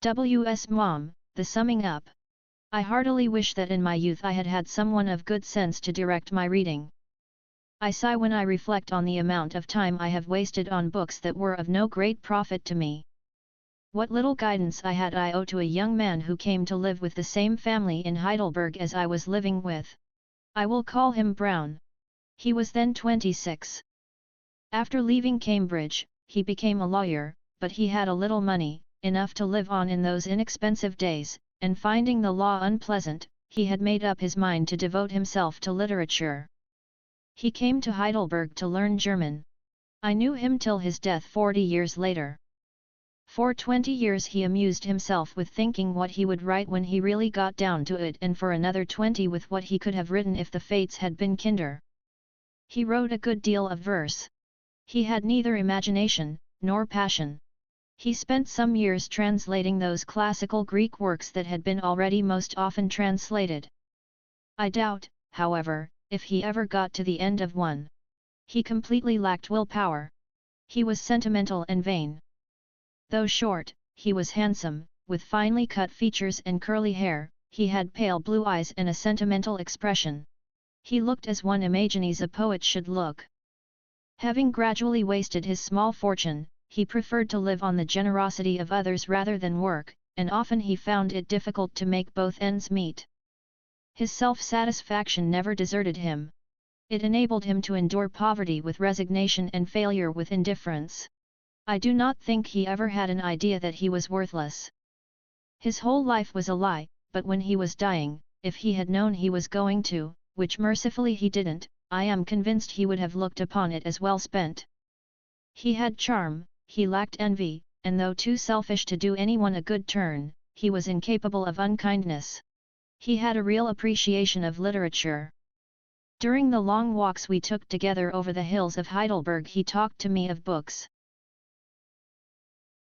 Mom, the summing up. I heartily wish that in my youth I had had someone of good sense to direct my reading. I sigh when I reflect on the amount of time I have wasted on books that were of no great profit to me. What little guidance I had I owe to a young man who came to live with the same family in Heidelberg as I was living with. I will call him Brown. He was then 26. After leaving Cambridge, he became a lawyer, but he had a little money, enough to live on in those inexpensive days, and finding the law unpleasant, he had made up his mind to devote himself to literature. He came to Heidelberg to learn German. I knew him till his death 40 years later. For 20 years he amused himself with thinking what he would write when he really got down to it, and for another 20 with what he could have written if the fates had been kinder. He wrote a good deal of verse. He had neither imagination, nor passion. He spent some years translating those classical Greek works that had been already most often translated. I doubt, however, if he ever got to the end of one. He completely lacked willpower. He was sentimental and vain. Though short, he was handsome, with finely cut features and curly hair. He had pale blue eyes and a sentimental expression. He looked as one imagines a poet should look. Having gradually wasted his small fortune, he preferred to live on the generosity of others rather than work, and often he found it difficult to make both ends meet. His self-satisfaction never deserted him. It enabled him to endure poverty with resignation and failure with indifference. I do not think he ever had an idea that he was worthless. His whole life was a lie, but when he was dying, if he had known he was going to, which mercifully he didn't, I am convinced he would have looked upon it as well spent. He had charm, he lacked envy, and though too selfish to do anyone a good turn, he was incapable of unkindness. He had a real appreciation of literature. During the long walks we took together over the hills of Heidelberg he talked to me of books.